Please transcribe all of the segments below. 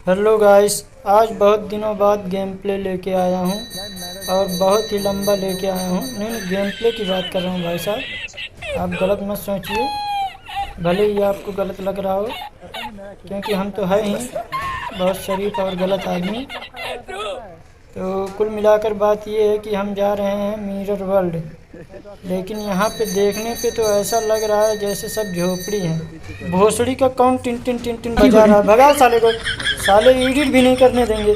Hello guys, आज बहुत दिनों बाद गेम प्ले लेके आया हूँ और बहुत ही लंबा लेके आया हूँ। नहीं, गेम प्ले की बात कर रहा हूँ भाई साहब, आप गलत मत सोचिए। भले ही आपको गलत लग रहा हो, क्योंकि हम तो है ही बहुत शरीफ और गलत आदमी। तो कुल मिलाकर बात ये है कि हम जा रहे हैं मिरर वर्ल्ड, लेकिन यहाँ पे देखने पे तो ऐसा लग रहा है जैसे सब झोपड़ी है। भोसड़ी का कौन टिन टिन टिन टिन बजा रहा है? भगा साले को, साले एडिट भी नहीं करने देंगे।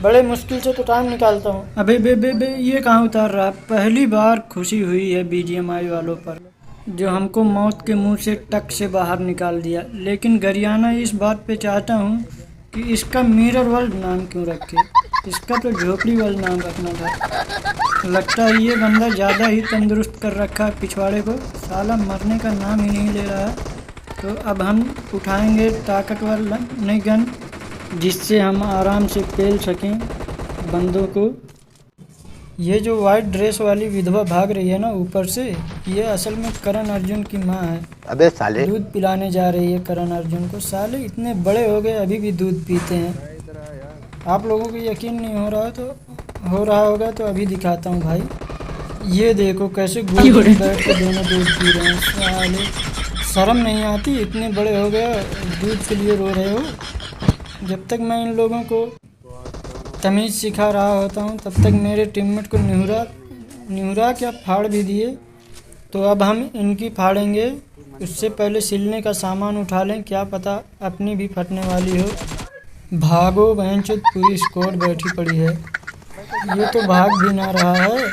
बड़े मुश्किल से तो टाइम निकालता हूँ। अबे बे बे बे ये कहाँ उतार रहा है? पहली बार खुशी हुई है बीजीएमआई वालों पर, जो हमको मौत के मुंह से टक से बाहर निकाल दिया। लेकिन गरियाना इस बात पे चाहता हूँ कि इसका मिरर वर्ल्ड नाम क्यों रखे, इसका तो झोपड़ी वर्ल्ड नाम रखना था। लगता है ये बंदा ज़्यादा ही तंदुरुस्त कर रखा है पिछवाड़े को, साला मरने का नाम ही नहीं ले रहा है। तो अब हम उठाएंगे ताकतवर नई गन, जिससे हम आराम से पेल सकें बंदों को। ये जो वाइट ड्रेस वाली विधवा भाग रही है ना ऊपर से, ये असल में करण अर्जुन की माँ है। अबे साले, दूध पिलाने जा रही है करण अर्जुन को। साले इतने बड़े हो गए अभी भी दूध पीते हैं। आप लोगों को यकीन नहीं हो रहा होगा तो अभी दिखाता हूँ भाई। ये देखो कैसे गोद में बैठ के दोनों दूध पी रहे हैं। साले शर्म नहीं आती? इतने बड़े हो गए दूध के लिए रो रहे हो। जब तक मैं इन लोगों को तमीज़ सिखा रहा होता हूँ तब तक मेरे टीममेट को निहुरा क्या फाड़ भी दिए। तो अब हम इनकी फाड़ेंगे। उससे पहले सिलने का सामान उठा लें, क्या पता अपनी भी फटने वाली हो। भागो बहनचोद, पूरी स्क्वाड बैठी पड़ी है। ये तो भाग भी ना रहा है।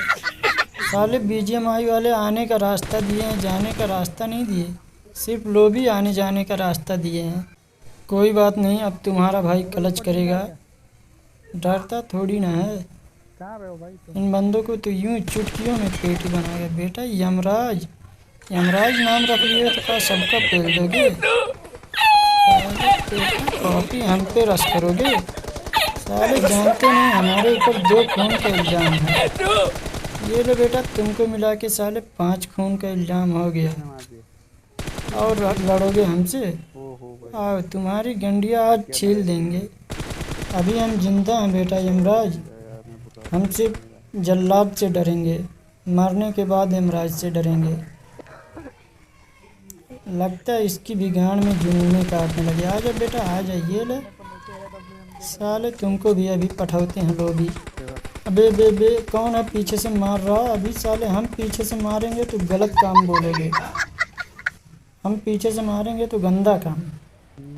साले बीजीएमआई वाले आने का रास्ता दिए हैं, जाने का रास्ता नहीं दिए। सिर्फ लोबी आने जाने का रास्ता दिए हैं। कोई बात नहीं, अब तुम्हारा भाई क्लच करेगा। डरता थोड़ी ना है। इन बंदों को तो यूं चुटकियों में पेटी बनाएगा। बेटा यमराज नाम रख लिए तो क्या सबका पेल दोगे? कॉपी हम पे रस करोगे? साले जानते नहीं हमारे ऊपर 2 खून का इल्ज़ाम है। ये लो बेटा, तुमको मिला के साले 5 खून का इल्ज़ाम हो गया। और लड़ोगे हमसे? आओ, तुम्हारी गंडिया आज छील देंगे। अभी हम जिंदा हैं बेटा यमराज। हम सिर्फ जल्लाद से डरेंगे, मरने के बाद यमराज से डरेंगे। लगता है इसकी भी गांड में जुनूने काटने लगे। आ जा बेटा, आ जा। ये ले साले, तुमको भी अभी पठौते हैं लोभी। अबे बे बे कौन है पीछे से मार रहा? अभी साले हम पीछे से मारेंगे तो गलत काम बोलोगे। हम पीछे से मारेंगे तो गंदा काम,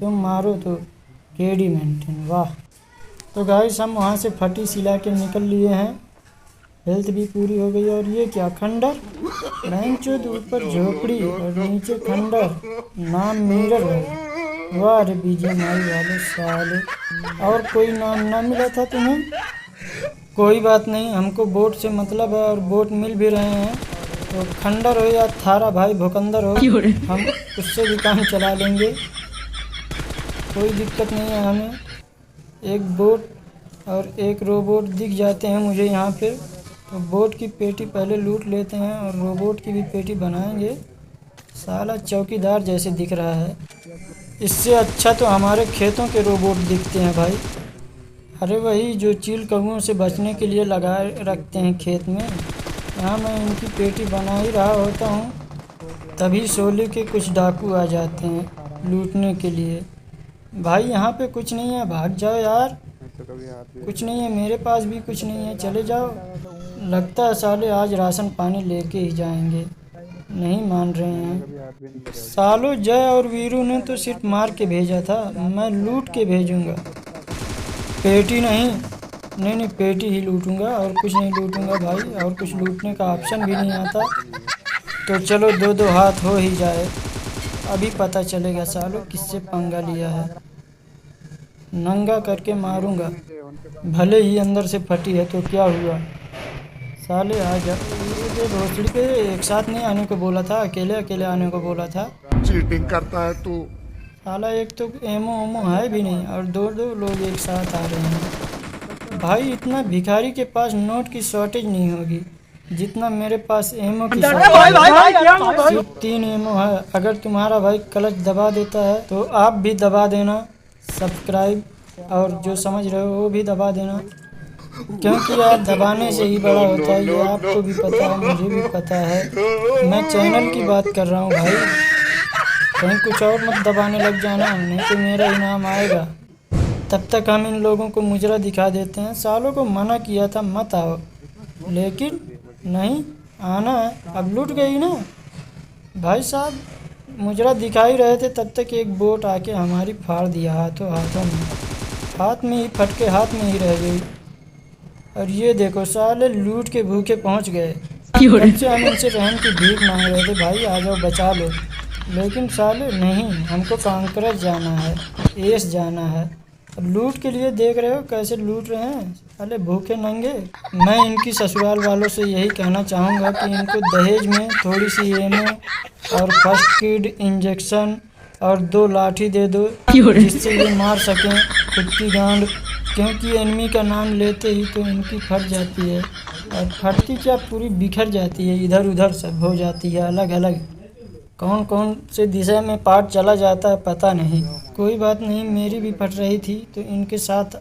तुम मारो तो केडी मेंटेन। वाह। तो गाइस हम वहाँ से फटी सिला के निकल लिए हैं। हेल्थ भी पूरी हो गई। और ये क्या खंडर? बेंचोद, ऊपर झोपड़ी और नीचे खंडर, नाम मिरर है। वाह रे बीजीएमआई वाले साले, और कोई नाम ना मिला था तुम्हें? कोई बात नहीं, हमको बोट से मतलब है और बोट मिल भी रहे हैं। तो खंडर हो या थारा भाई भुकंदर हो, हम उससे भी काम चला लेंगे। कोई दिक्कत नहीं है हमें। एक बोट और एक रोबोट दिख जाते हैं मुझे यहाँ पे, तो बोट की पेटी पहले लूट लेते हैं और रोबोट की भी पेटी बनाएंगे। साला चौकीदार जैसे दिख रहा है। इससे अच्छा तो हमारे खेतों के रोबोट दिखते हैं भाई। अरे वही जो चील कौओं से बचने के लिए लगाए रखते हैं खेत में। यहाँ मैं इनकी पेटी बना ही रहा होता हूँ, तभी शोले के कुछ डाकू आ जाते हैं लूटने के लिए। भाई यहाँ पे कुछ नहीं है, भाग जाओ यार। कुछ नहीं है, मेरे पास भी कुछ नहीं है, चले जाओ। लगता है साले आज राशन पानी लेके ही जाएंगे, नहीं मान रहे हैं। सालों जय और वीरू ने तो सिर्फ मार के भेजा था, मैं लूट के भेजूंगा। पेटी नहीं, पेटी ही लूटूंगा और कुछ नहीं लूटूंगा भाई। और कुछ लूटने का ऑप्शन भी नहीं आता। तो चलो 2-2 हाथ हो ही जाए, अभी पता चलेगा सालों किससे पंगा लिया है। नंगा करके मारूंगा, भले ही अंदर से फटी है तो क्या हुआ। साले आ जा। ये भोसड़ी पे एक साथ नहीं आने को बोला था, अकेले अकेले आने को बोला था। चीटिंग करता है तू। साला एक तो एमो है भी नहीं और 2-2 लोग एक साथ आ रहे हैं। भाई इतना भिखारी के पास नोट की शॉर्टेज नहीं होगी जितना मेरे पास एमो की सिर्फ 3 एमो है। अगर तुम्हारा भाई क्लच दबा देता है तो आप भी दबा देना। सब्सक्राइब और जो समझ रहे हो वो भी दबा देना, क्योंकि यार दबाने से ही बड़ा होता है, ये आपको भी पता है, मुझे भी पता है। मैं चैनल की बात कर रहा हूँ भाई, कहीं कुछ और मत दबाने लग जाना, नहीं तो मेरा इनाम आएगा। तब तक हम इन लोगों को मुजरा दिखा देते हैं। सालों को मना किया था मत आओ, लेकिन नहीं आना है। अब लूट गई ना भाई साहब, मुजरा दिखा ही रहे थे तब तक एक बोट आके हमारी फाड़ दिया हाथों हाथों में, हाथ में ही फटके हाथ में ही रह गई। और ये देखो साले लूट के भूखे पहुंच गए। तब से हम इनसे रहम की भीख मांग रहे थे, भाई आ जाओ बचा लो, लेकिन साले नहीं, हमको कांकरस जाना है, एस जाना है। अब लूट के लिए देख रहे हो कैसे लूट रहे हैं साले भूखे नंगे। मैं इनकी ससुराल वालों से यही कहना चाहूँगा कि इनको दहेज में थोड़ी सी एमओ और फर्स्ट एड इंजेक्शन और 2 लाठी दे दो, जिससे ये मार सकें खुद की गांड, क्योंकि एनिमी का नाम लेते ही तो इनकी फट जाती है, और फटती क्या पूरी बिखर जाती है, इधर उधर सब हो जाती है, अलग अलग कौन कौन से दिशा में पार्ट चला जाता है पता नहीं। कोई बात नहीं, मेरी भी फट रही थी तो इनके साथ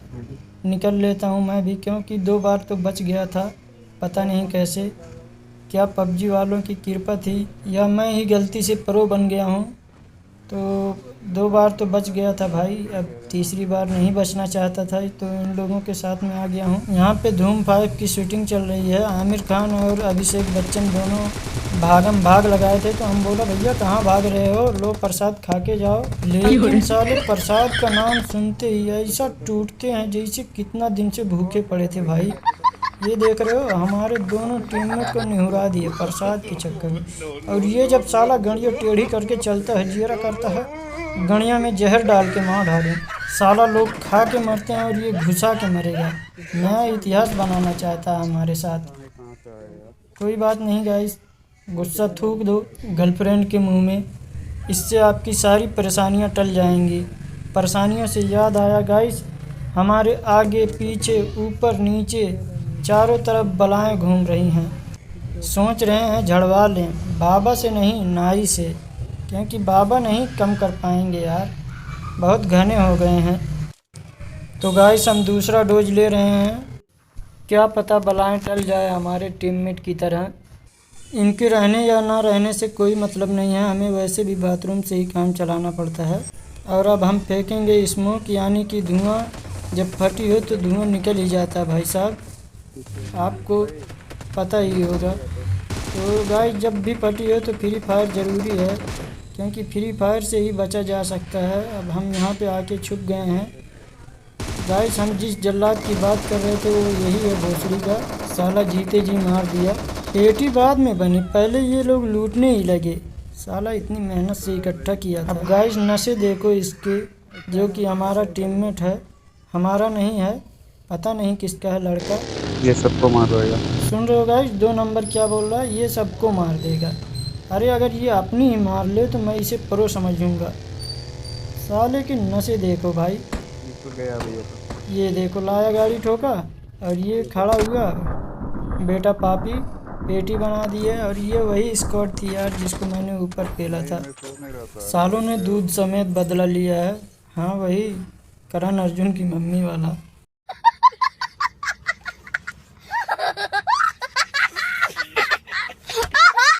निकल लेता हूँ मैं भी, क्योंकि 2 बार तो बच गया था, पता नहीं कैसे, क्या पबजी वालों की कृपा थी या मैं ही गलती से प्रो बन गया हूँ। तो 2 बार तो बच गया था भाई, अब तीसरी बार नहीं बचना चाहता था, तो इन लोगों के साथ में आ गया हूँ। यहाँ पे धूम 5 की शूटिंग चल रही है, आमिर खान और अभिषेक बच्चन दोनों भागम भाग लगाए थे, तो हम बोला भैया कहाँ भाग रहे हो, लो प्रसाद खा के जाओ। लेकिन साले प्रसाद का नाम सुनते ही ऐसा टूटते हैं जैसे कितना दिन से भूखे पड़े थे भाई। ये देख रहे हो हमारे दोनों टीममेट को निहुरा दिए प्रसाद के चक्कर में। और ये जब साला गणिया टेढ़ी करके चलता है, जियरा करता है, गणिया में जहर डाल के मार डालें, साला लोग खा के मरते हैं और ये घुसा के मरेगा। नया इतिहास बनाना चाहता है हमारे साथ। कोई बात नहीं गाइस, गुस्सा थूक दो गर्लफ्रेंड के मुंह में, इससे आपकी सारी परेशानियां टल जाएंगी। परेशानियों से याद आया गाइस, हमारे आगे पीछे ऊपर नीचे चारों तरफ बलाएं घूम रही हैं। सोच रहे हैं झड़वा लें, बाबा से नहीं नाई से, क्योंकि बाबा नहीं कम कर पाएंगे यार, बहुत घने हो गए हैं। तो गाइस हम दूसरा डोज ले रहे हैं, क्या पता बलाएं टल जाए हमारे टीममेट की तरह। इनके रहने या ना रहने से कोई मतलब नहीं है, हमें वैसे भी बाथरूम से ही काम चलाना पड़ता है। और अब हम फेंकेंगे स्मोक, यानी कि धुआं, जब फटी हो तो धुआं निकल ही जाता है भाई साहब, आपको पता ही होगा। तो गाइस जब भी फटी हो तो फ्री फायर ज़रूरी है, क्योंकि फ्री फायर से ही बचा जा सकता है। अब हम यहाँ पे आके छुप गए हैं गाइस, हम जिस जल्लाद की बात कर रहे थे वो यही है भोसड़ी का, साला जीते जी मार दिया। पेटी बाद में बनी, पहले ये लोग लूटने ही लगे, साला इतनी मेहनत से इकट्ठा किया था। अब गाइस नशे देखो इसके, जो कि हमारा टीममेट है, हमारा नहीं है, पता नहीं किसका है लड़का, ये सबको मार देगा। सुन रहे हो गाइस, 2 नंबर क्या बोल रहा है, ये सबको मार देगा। अरे अगर ये अपनी ही मार ले तो मैं इसे प्रो समझूंगा। साले की नशे देखो भाई, गया भैया। ये देखो लाया गाड़ी ठोका और ये खड़ा हुआ बेटा पापी, पेटी बना दी है। और ये वही स्क्वाड थी यार जिसको मैंने ऊपर फेला था, सालों ने दूध समेत बदला लिया है। हाँ वही करण अर्जुन की मम्मी वाला।